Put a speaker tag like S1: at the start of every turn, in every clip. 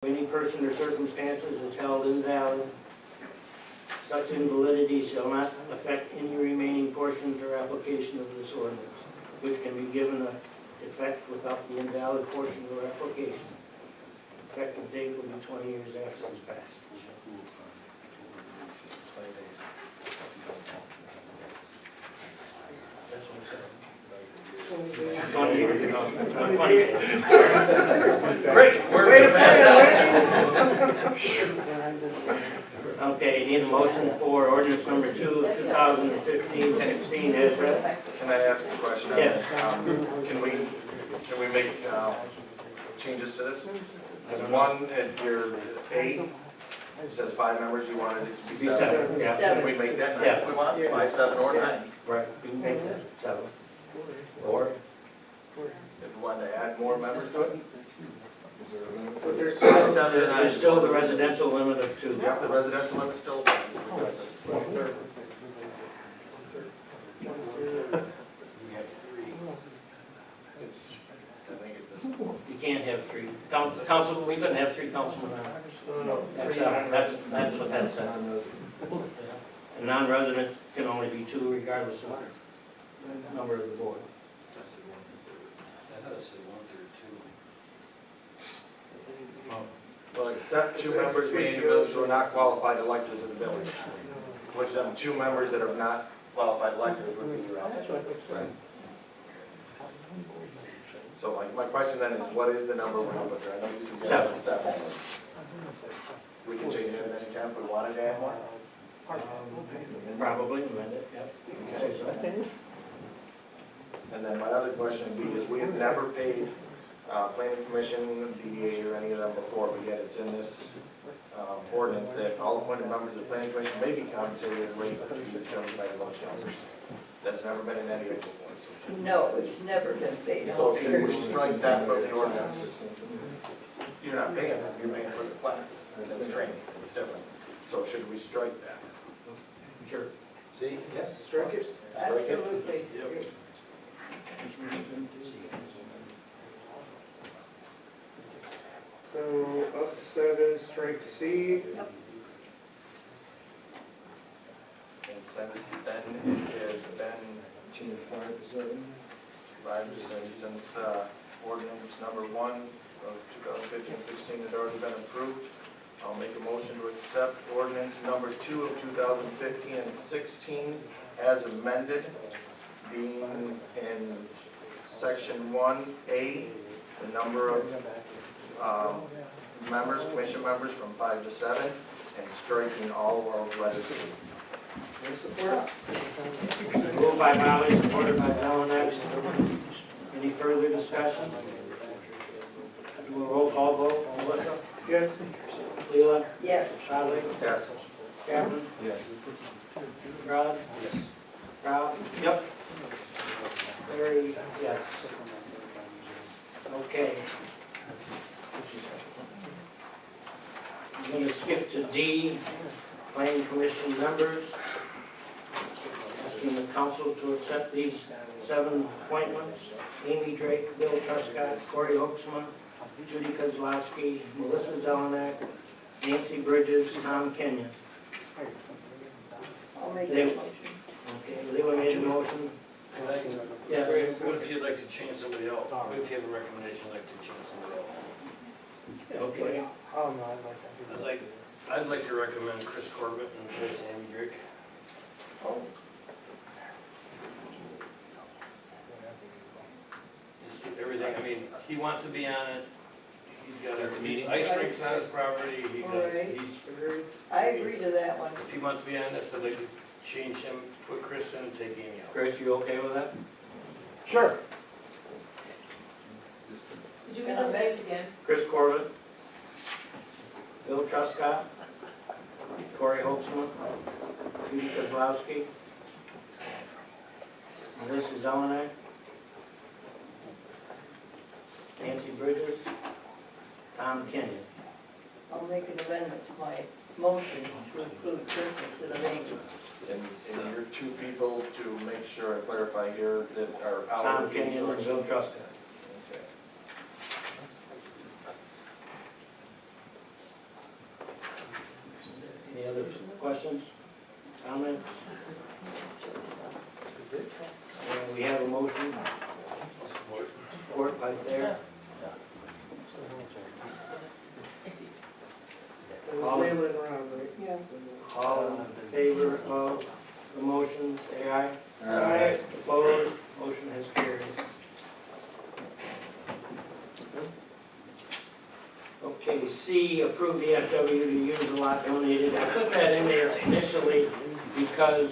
S1: Any person or circumstances is held invalid. Such invalidity shall not affect any remaining portions or application of this ordinance, which can be given effect without the invalid portion or application. Effective date will be 20 years after its passage. That's what I said. 20 days. 20 days.
S2: Great, we're going to pass that.
S1: Okay, need a motion for ordinance number 2 of 2015-16 as read.
S2: Can I ask a question?
S1: Yes.
S2: Can we make changes to this? One, at your A, it says 5 members, you wanted it to be 7.
S1: Yeah.
S2: Can we make that 9
S1: Yeah.
S2: if we want? 5, 7, or 9?
S1: Right, you can make that 7. Or,
S2: If we wanted to add more members to it?
S1: there's still the residential limit of 2.
S2: Yeah, the residential limit still applies.
S1: You can't have 3. Council, we couldn't have 3 councilmen on. That's what that says. A non-resident can only be 2 regardless of the number of the board.
S3: I thought it said 1 through 2.
S2: Well, except 2 members being individuals who are not qualified electors of the village. Which 2 members that are not qualified electors would be your option. So my question then is, what is the number we're going to put there? I know you suggested 7. We can change it at any time if we wanted to add more.
S1: Probably amend it, yep. You can say so.
S2: And then my other question would be, is we have never paid planning commission, DDA, or any of them before, but yet it's in this ordinance that all appointed members of the planning commission may be compensated at a rate to be determined by the village council. That's never been in any way before. So
S4: No, it's never been paid out.
S2: So should we strike that from the ordinance? You're not paying them, you're paying for the class, and it's training, it's different. So should we strike that?
S1: Sure.
S2: See, yes, strike it. Strike it.
S4: Absolutely.
S5: So up to 7, strike C.
S2: And since then, it has been
S1: Change 5 to 7.
S2: since ordinance number 1 of 2015-16 had already been approved. I'll make a motion to accept ordinance number 2 of 2015 and 16 as amended, being in section 1A, the number of members, commission members from 5 to 7, and striking all world letters C.
S1: Moved by Molly, supported by Zelenak. Any further discussion? Do a roll call vote. Melissa?
S5: Yes.
S1: Leela?
S4: Yes.
S1: Charlie?
S2: Yes.
S1: Captain?
S2: Yes.
S1: Rod? Yes. Rob? Yep. Larry? Yes. Okay. I'm going to skip to D, planning commission members. Asking the council to accept these 7 appointments. Amy Drake, Bill Truscott, Corey Hoaxman, Judy Kozlowski, Melissa Zelenak, Nancy Bridges, Tom Kenyon.
S4: I'll make
S1: They-
S4: that motion.
S1: Okay, Leila made a motion. Yeah.
S3: What if you'd like to change somebody else? What if you have a recommendation, you'd like to change somebody else?
S1: Okay.
S5: Oh, no, I'd like that.
S3: I'd like to recommend Chris Corbett and Chris Amy Drake.
S4: Oh,
S3: Just everything, I mean, he wants to be on it, he's got a ice rinks on his property, he does,
S4: Alright.
S3: he's,
S4: I agree to that one.
S3: if he wants to be on this, I'd like to change him, put Chris in and take Amy out.
S1: Chris, you okay with that?
S5: Sure.
S4: Did you get those names again?
S1: Chris Corbett, Bill Truscott, Corey Hoaxman, Judy Kozlowski, Melissa Zelenak, Nancy Bridges, Tom Kenyon.
S4: I'll make an amendment to my motion to include Chris instead of Amy.
S2: And your 2 people, to make sure I clarify here, that are out.
S1: Tom Kenyon and Bill Truscott.
S2: Okay.
S1: questions, comments? We have a motion, support by Thayer.
S5: It was Leland around, right?
S4: Yeah.
S1: All in favor of the motion, say aye.
S5: Aye.
S1: Opposed, motion has carried. Okay, C, approve the FW to use a lot donated. I put that in there initially because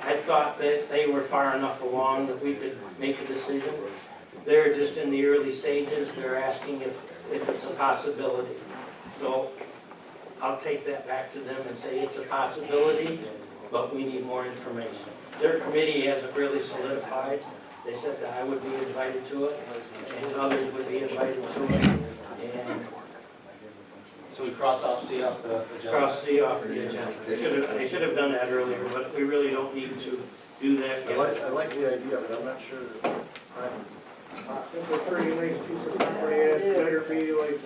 S1: I thought that they were far enough along that we could make a decision. They're just in the early stages, they're asking if it's a possibility. So I'll take that back to them and say it's a possibility, but we need more information. Their committee hasn't really solidified. They said that I would be invited to it, and others would be invited to it, and
S6: So we cross off C off the agenda?
S1: cross C off the agenda. They should have done that earlier, but we really don't need to do that
S2: I
S1: yet.
S2: like the idea, but I'm not sure that
S5: It's a pretty nice piece of property, it better be like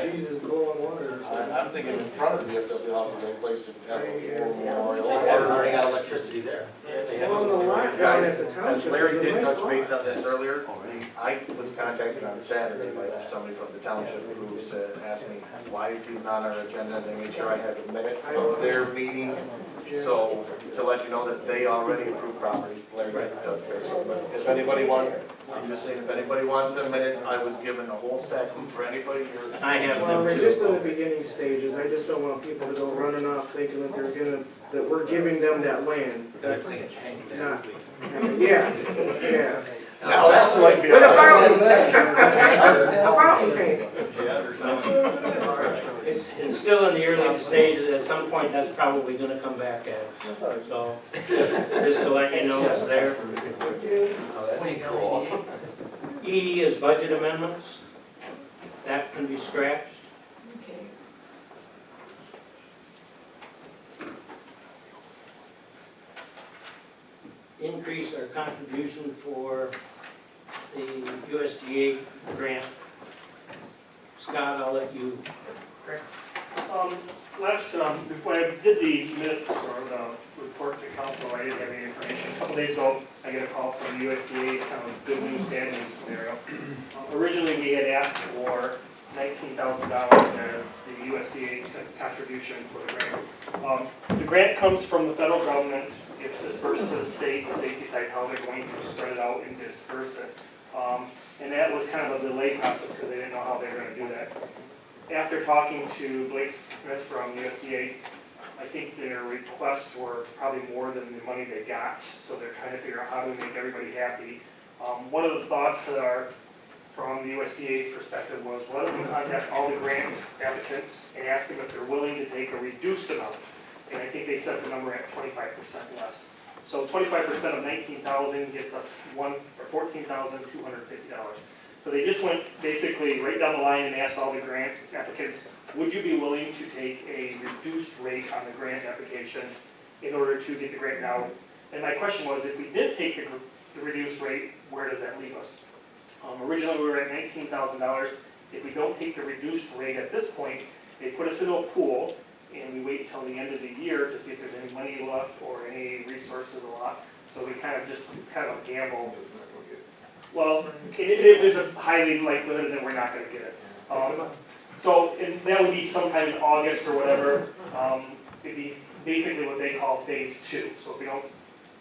S5: Jesus blowing water or something.
S2: I'm thinking in front of the VFW house, is a place to have a war memorial.
S6: They have already got electricity there. They have.
S5: Well, the lot down at the
S2: Guys,
S5: township.
S2: Larry
S5: is a
S2: did
S5: nice
S2: touch
S5: lot.
S2: base on this earlier. I was contacted on Saturday by somebody from the township who said, asked me why it's even on our agenda. They made sure I had the minutes of their meeting. So, to let you know that they already approved property, Larry did touch base. But if anybody wants, I'm just saying, if anybody wants the minutes, I was given a whole stack of them for anybody here.
S1: I have
S5: Well,
S1: them
S5: they're just in the
S1: too.
S5: beginning stages, I just don't want people to go running off thinking that they're gonna, that we're giving them that land. That's not, yeah.
S2: Now, that's like.
S5: With a fountain tank. A fountain tank.
S1: It's still in the early stages, at some point that's probably gonna come back at us. So, just to let you know it's there.
S6: Cool.
S1: E is budget amendments. That can be scratched.
S4: Okay.
S1: Increase our contribution for the USDA grant. Scott, I'll let you.
S7: When I did the minutes or the report to council, I didn't have any information. A couple days ago, I got a call from the USDA, kind of good news, bad news scenario. Originally, we had asked for $19,000 as the USDA contribution for the grant. The grant comes from the federal government. It's dispersed to the state decides how they're going to spread it out and disperse it. And that was kind of a delay process because they didn't know how they were going to do that. After talking to Blake Smith from USDA, I think their requests were probably more than the money they got, so they're trying to figure out how to make everybody happy. One of the thoughts that are from the USDA's perspective was, why don't we contact all the grant applicants and ask them if they're willing to take a reduced amount? And I think they set the number at 25% less. So 25% of 19,000 gets us $14,250. So they just went basically right down the line and asked all the grant applicants, would you be willing to take a reduced rate on the grant application in order to get the grant now? And my question was, if we did take the reduced rate, where does that leave us? Originally, we were at $19,000. If we don't take the reduced rate at this point, they put us into a pool, and we wait until the end of the year to see if there's any money left or any resources a lot. So we kind of just, it's kind of a gamble. Well, there's a highly likelihood that we're not going to get it. So that would be sometime in August or whatever. It'd be basically what they call phase 2. So if we don't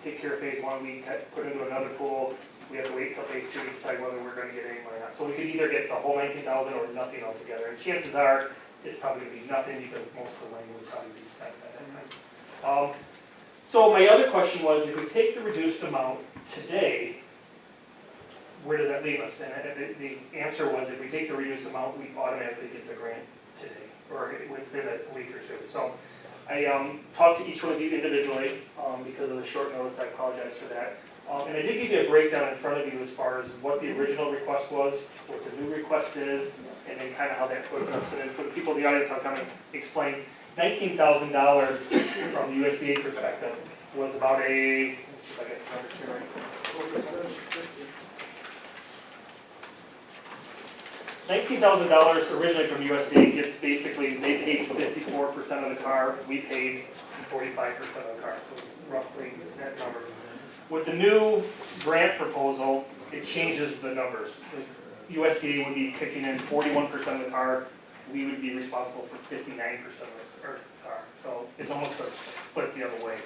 S7: take care of phase 1, we put into another pool. We have to wait till phase 2 to decide whether we're going to get any money or not. So we could either get the whole 19,000 or nothing altogether. And chances are it's probably going to be nothing because most of the money would probably be spent at that time. So my other question was, if we take the reduced amount today, where does that leave us? And the answer was, if we take the reduced amount, we automatically get the grant today, or within a week or two. So I talked to each one of you individually because of the short notice. I apologize for that. And I did give you a breakdown in front of you as far as what the original request was, what the new request is, and then kind of how that puts us. And then for the people in the audience, I'll kind of explain. $19,000 from the USDA perspective was about a, let's see if I get the numbers here right. $19,000 originally from USDA gets basically, they paid 54% of the car, we paid 45% of the car, so roughly that number. With the new grant proposal, it changes the numbers. USDA would be kicking in 41% of the car, we would be responsible for 59% of the car. So it's almost a split the other way.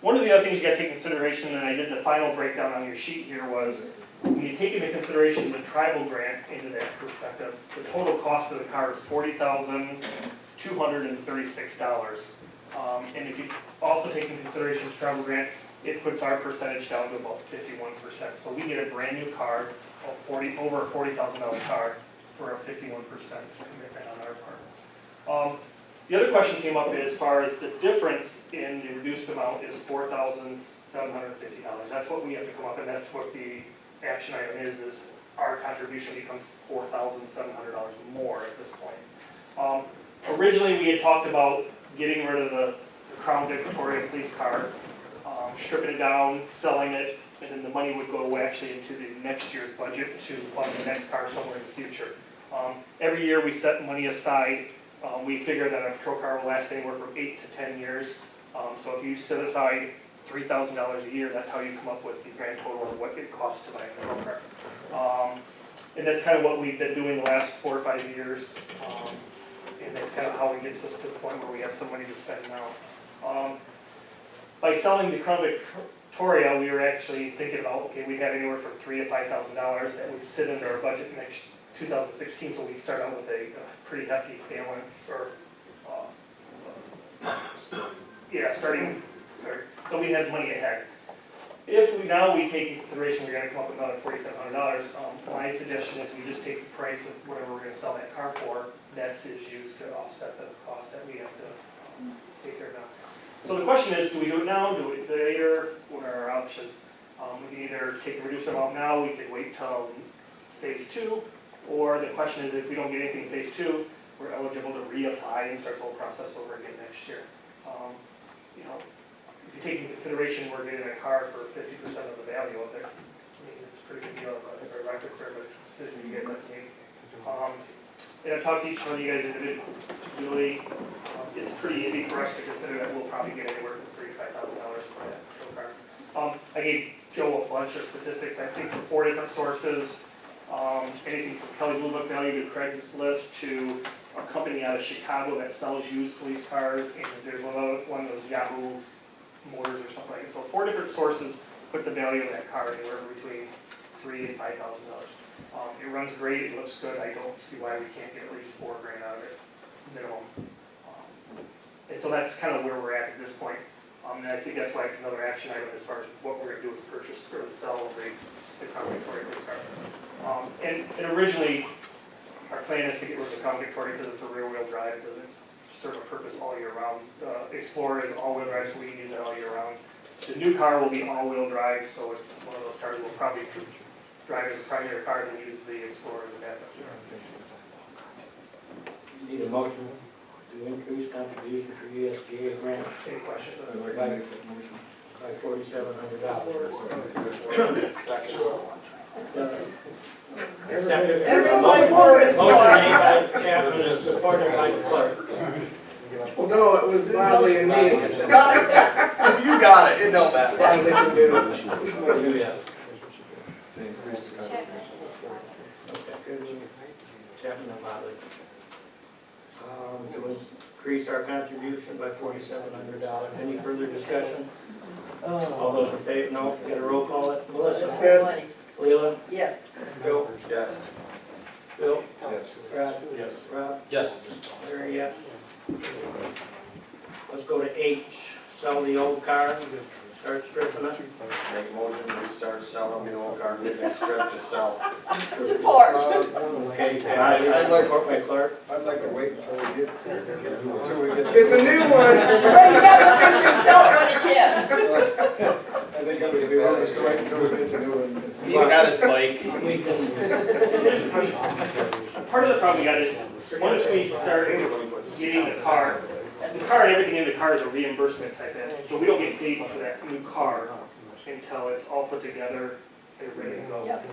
S7: One of the other things you gotta take into consideration, and I did the final breakdown on your sheet here, was when you take into consideration the tribal grant into that perspective, the total cost of the car is $40,236. And if you also take into consideration the tribal grant, it puts our percentage down to about 51%. So we get a brand new car, over a $40,000 car, for a 51% commitment on our part. The other question came up as far as the difference in the reduced amount is $4,750. That's what we have to come up, and that's what the action item is our contribution becomes $4,700 more at this point. Originally, we had talked about getting rid of the Crown Victoria police car, stripping it down, selling it, and then the money would go actually into the next year's budget to fund the next car somewhere in the future. Every year we set money aside. We figure that a patrol car will last anywhere from 8 to 10 years. So if you set aside $3,000 a year, that's how you come up with the grand total of what it costs to buy a patrol car. And that's kind of what we've been doing the last 4 or 5 years. And that's kind of how it gets us to the point where we have some money to spend now. By selling the Crown Victoria, we were actually thinking about, okay, we had anywhere from $3,000 to $5,000 that would sit under our budget next 2016, so we'd start out with a pretty hefty balance, or so we had money ahead. If we take into consideration we're going to come up with another $4,700, my suggestion is we just take the price of whatever we're going to sell that car for. That's used to offset the cost that we have to take care of now. So the question is, do we do it now? Do we do it later? What are our options? We can either take the reduced amount now. We could wait till phase 2. Or the question is, if we don't get anything in phase 2, we're eligible to reapply and start the whole process over again next year. You know, if you take into consideration we're getting a car for 50% of the value of it, I mean, it's a pretty good deal. So I think our record service decision you guys have to make. And I've talked to each one of you guys individually. It's pretty easy for us to consider that we'll probably get anywhere from $3,000 to $5,000 for that patrol car. I gave Joe a bunch of statistics. I think from 4 different sources. Anything from Kelly Blue Book Value to Craigslist to a company out of Chicago that sells used police cars, and there's one of those Yahoo Motors or something like that. So 4 different sources put the value of that car anywhere between $3,000 and $5,000. It runs great, it looks good. I don't see why we can't get at least $4 grand out of it, minimum. And so that's kind of where we're at this point. And I think that's why it's another action item as far as what we're going to do with the purchase or the sell of the Crown Victoria police car. And originally, our plan is to get rid of the Crown Victoria because it's a rear-wheel drive. It doesn't serve a purpose all year round. Explorer is all-wheel drive, so we can use that all year round. The new car will be all-wheel drive, so it's one of those cars we'll probably drive as a primary car and use the Explorer as a backup.
S1: Need a motion to increase contribution for USDA grant
S7: Any questions?
S1: by $4,700.
S4: Everyone for it.
S1: Motion made by Chapman and supported by the clerk.
S5: Well, no, it was Bradley and me.
S2: You got it, it don't matter.
S5: Bradley can do it.
S1: Chapman and Motley. To increase our contribution by $4,700. Any further discussion? All those in favor, no, get a roll call it. Melissa?
S5: Yes.
S1: Leland?
S4: Yes.
S1: Joe?
S2: Yes.
S1: Bill?
S2: Yes.
S1: Brad? Yes. Rob?
S6: Yes.
S1: Larry, yes. Let's go to H, sell the old car, start stripping it.
S2: Make a motion to start selling the old car, get it stripped to sell.
S4: Support.
S1: Okay, I support my clerk.
S8: I'd like to wait until we get,
S5: Get the new one.
S4: Well, you gotta finish yourself when you can.
S8: I think that would be honest, to wait until we get to do it.
S3: He's got his bike.
S1: We can,
S7: Part of the problem we got is, once we start getting the car and everything in the car is a reimbursement type thing. So we don't get paid for that new car until it's all put together and ready to go.
S4: Yep.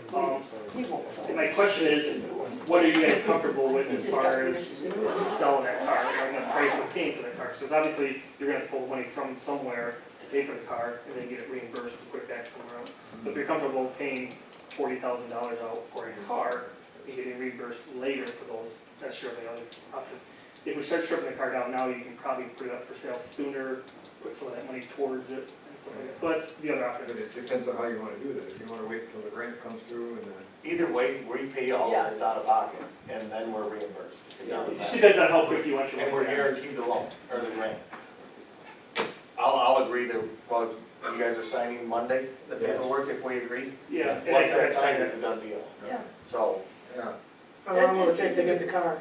S7: And my question is, what are you guys comfortable with
S4: You
S7: as
S4: just
S7: far
S4: got
S7: as
S4: permission to do it.
S7: selling that car, or the price of paying for that car? Because obviously, you're gonna pull money from somewhere to pay for the car, and then get it reimbursed to put it back somewhere else. So if you're comfortable paying $40,000 out for a car, and getting reimbursed later for those, that's your only other option. If we start stripping the car down now, you can probably put it up for sale sooner, put some of that money towards it, and stuff like that. So that's the other
S8: But
S7: option.
S8: it depends on how you wanna do that. If you wanna wait until the grant comes through and then.
S9: Either way, we pay all of this out of pocket, and then we're reimbursed. It doesn't
S7: It just
S9: matter.
S7: depends on how quick you want your
S9: And
S7: money
S9: we're
S7: back.
S9: guaranteed the loan, or the grant. I'll agree to, well, you guys are signing Monday, the
S1: Yes.
S9: paperwork, if we agree.
S7: Yeah. and
S9: Once
S7: I-
S9: that's signed, it's a done deal.
S4: Yeah.
S9: So,
S8: Yeah.
S5: How long will it take to get the car?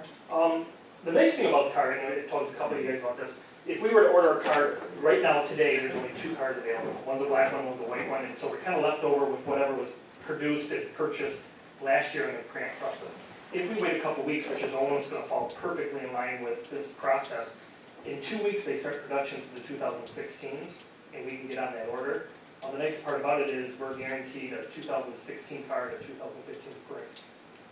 S7: The nice thing about the car, and I told a couple of you guys about this, if we were to order a car right now today, there's only 2 cars available. One's a black one, one's a white one, and so we're kind of left over with whatever was produced and purchased last year in the grant process. If we wait a couple of weeks, which is almost gonna fall perfectly in line with this process, in 2 weeks, they start production for the 2016s, and we can get on that order. The nice part about it is we're guaranteed a 2016 car at a 2015 price.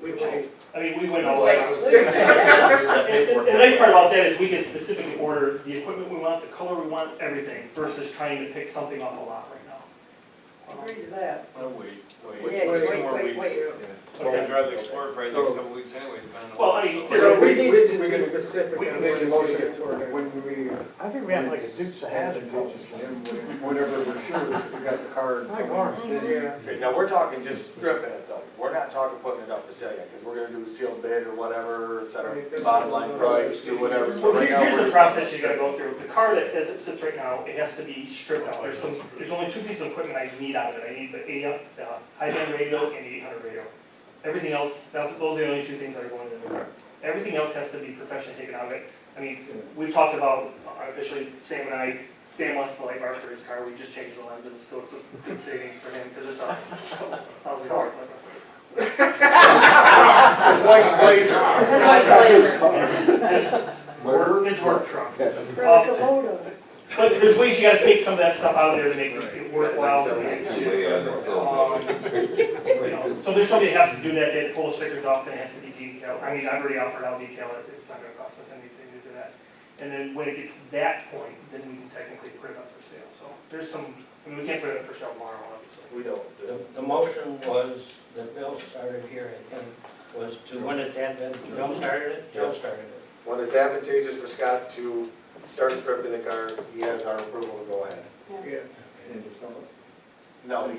S5: We wait.
S7: I mean, we went all out.
S4: Wait.
S7: And the nice part about that is we can specifically order the equipment we want, the color we want, everything, versus trying to pick something off a lot right now.
S4: Agree to that.
S3: Well, wait.
S4: Yeah, wait.
S7: What's that?
S3: Drive the Explorer probably takes a couple weeks anyway, depending on.
S7: Well, I mean,
S5: So
S7: there's
S5: we
S7: a-
S5: need to just be specific
S9: we
S5: on
S9: can
S5: when
S9: make a
S5: it's
S9: motion
S5: gonna get ordered.
S8: When we.
S10: I think we have like a Dukes of Hazzard
S8: Advantageous to him, whenever we're sure that we got the car.
S10: Like orange.
S5: Yeah.
S9: okay, now we're talking just stripping it though. We're not talking putting it up for sale yet, because we're gonna do a sealed bid or whatever, set a bottom line price, do whatever. So
S7: well,
S9: right now,
S7: here's
S9: we're
S7: the
S9: just-
S7: process you gotta go through. The car that, as it sits right now, it has to be stripped out. There's only 2 pieces of equipment I need out of it. I need the high band radio and the 800 radio. Everything else, those are the only 2 things that are going in the car. Everything else has to be professionally taken out of it. I mean, we've talked about, officially, Sam and I, Sam wants the light bars for his car, we just changed the lenses, so it's a good savings for him, because it's a $1,000 light bar.
S9: His wife's blazer.
S7: His work truck.
S4: For a Kubota.
S7: But there's ways you gotta take some of that stuff out of there to make it worthwhile. So there's somebody that has to do that, they have to pull the stickers off, and it has to be decaled. I mean, I've already offered, I'll decal it, it's not gonna cost us anything to do that. And then when it gets to that point, then we can technically put it up for sale. So there's some, I mean, we can't put it up for sale tomorrow, obviously.
S9: We don't.
S1: The motion was, that Bill started here, I think, was to, when it's advent, Joe started it? Joe started it.
S9: When it's advantageous for Scott to start stripping the car, he has our approval to go ahead.
S5: Yeah.
S8: And to sell it.
S9: No, he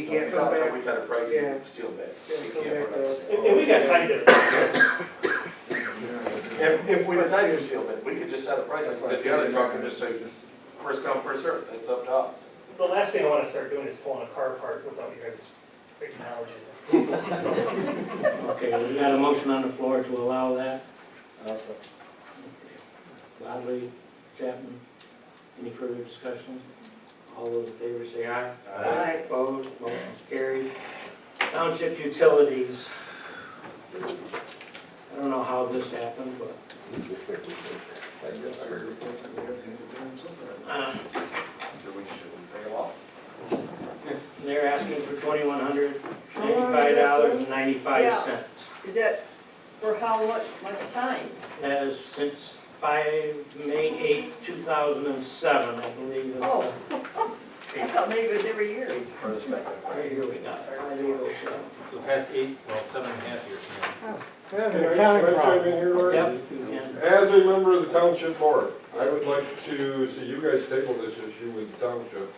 S9: can't sell until we set a price and seal bid. He can't put it up for sale.
S7: And we got kind of,
S9: If we decide to seal bid, we could just set a price, because the other truck can just say, first come, first served, it's up to us.
S7: the last thing I wanna start doing is pulling a car apart without you guys acknowledging it.
S1: Okay, we got a motion on the floor to allow that. Godly, Chapman, any further discussion? All those in favor say aye.
S4: Aye.
S1: Opposed, motion's carried. Township utilities. I don't know how this happened, but
S9: Should we pay them off?
S1: they're asking for $2,195.95.
S4: Is that for how much time?
S1: That is since May 8th, 2007, I believe. is,
S4: Oh. I thought maybe it was every year.
S9: Eight's the furthest back.
S1: Right here we got, 5807.
S6: So the past 7.5 years.
S10: Yeah, the accounting problem.
S1: Yep, you can.
S11: As a member of the township board, I would like to see you guys table this issue with the township.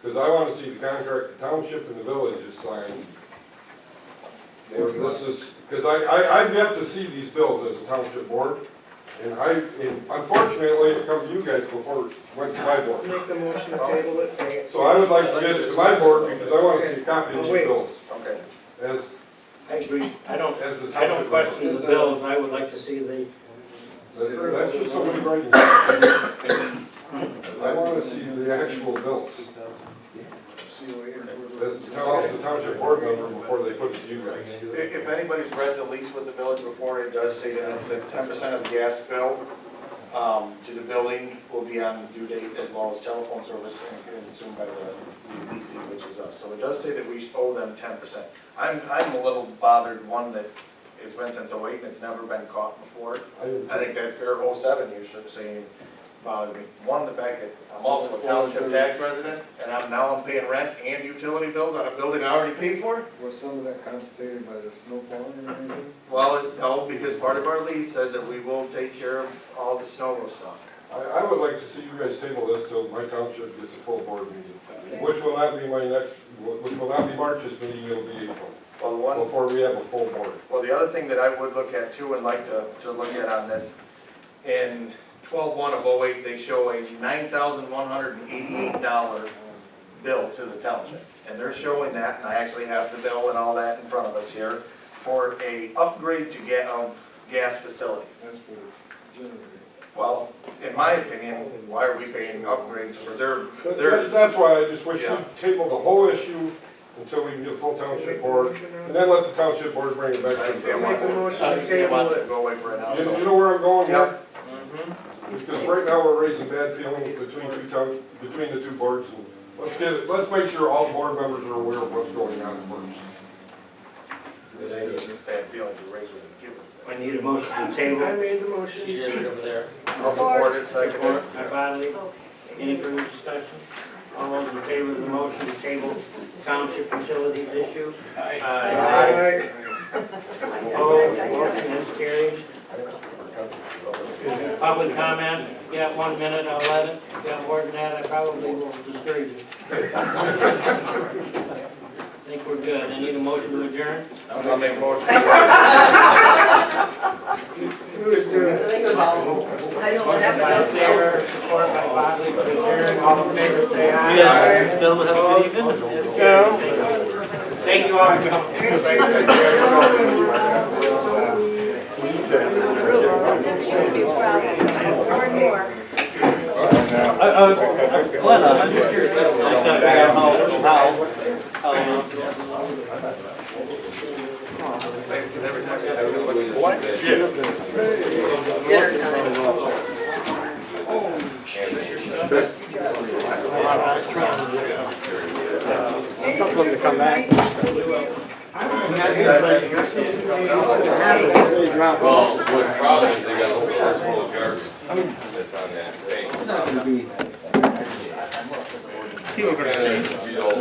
S11: Because I want to see the contract, the township and the villages signed. And this is, because I've yet to see these bills as a township board. And unfortunately, it comes to you guys before it went to my board.
S5: Make the motion to table it, pay it.
S11: So I would like to get it to my board because I want to see a copy of these bills
S9: Okay.
S11: as
S1: I agree. I
S11: the
S1: don't
S11: township.
S1: question the bills, I would like to see the,
S11: That's just somebody writing. I want to see the actual bills. As the township board member before they put it to you guys.
S9: If anybody's read the lease with the village before, it does say that 10% of the gas bill to the building will be on due date, as well as telephone service and assumed by the leasing, which is us. So it does say that we owe them 10%. I'm a little bothered, one, that It's been since '08 and it's never been caught before.
S11: I
S9: I think that's fair, 07, you should say, bothers me. One, the fact that I'm also a township tax resident, and I'm paying rent and utility bills on a building I already paid for.
S8: Was some of that compensated by the snow plowing or anything?
S9: Well, no, because part of our lease says that we will take care of all the snow stuff.
S11: I would like to see you guys table this till my township gets a full board meeting, which will not be which will not be March's meeting, it'll be April,
S9: Well, the one,
S11: before we have a full board.
S9: well, the other thing that I would look at too and like to look at on this, in 12/1 of '08, they show a $9,188 bill to the township. And they're showing that, and I actually have the bill and all that in front of us here, for a upgrade to get of gas facilities.
S8: That's for the generator.
S9: Well, in my opinion, why are we paying upgrades for their,
S11: That's why I just wish
S9: Yeah.
S11: you'd table the whole issue until we can get a full township board, and then let the township board bring it back
S9: I
S11: to
S9: didn't
S11: the
S9: say I want
S5: Make a
S9: to,
S5: motion
S9: I
S5: to
S9: didn't say I want
S5: table
S9: to go away for it now,
S11: You
S9: so.
S11: know where I'm going here?
S9: Yep.
S11: Because right now we're raising bad feelings between the two boards, and let's make sure all board members are aware of what's going on first.
S9: Bad feelings to raise with them, give us
S1: I need a motion to
S5: I
S1: table.
S5: made the motion.
S3: She did it over there.
S9: that. I'll support it, second it.
S1: Support by Bodley. Any further discussion? All those in favor of the motion to table township utilities issue? Aye.
S5: Aye.
S1: Opposed, motion is carried. Public comment, you got 1 minute, I'll let it. If you got more than that, I probably will discourage you. I think we're good. I need a motion to adjourn.
S9: I'll make a motion.
S5: Who is doing it?
S4: I think it was all, I don't
S1: Motion
S4: have
S1: by
S4: to.
S1: Thayer, support by Bodley to adjourn. All in favor, say aye.
S3: You guys, gentlemen, have a good evening.
S1: Thank you all for coming.
S4: Should be proud. More and more.
S3: Glenn, I'm just curious, I just gotta figure out how.
S4: Dinner time.
S10: Tell them to come back.
S11: Well, what's problem is they got a whole church full of garbage that's on that thing.
S10: People are gonna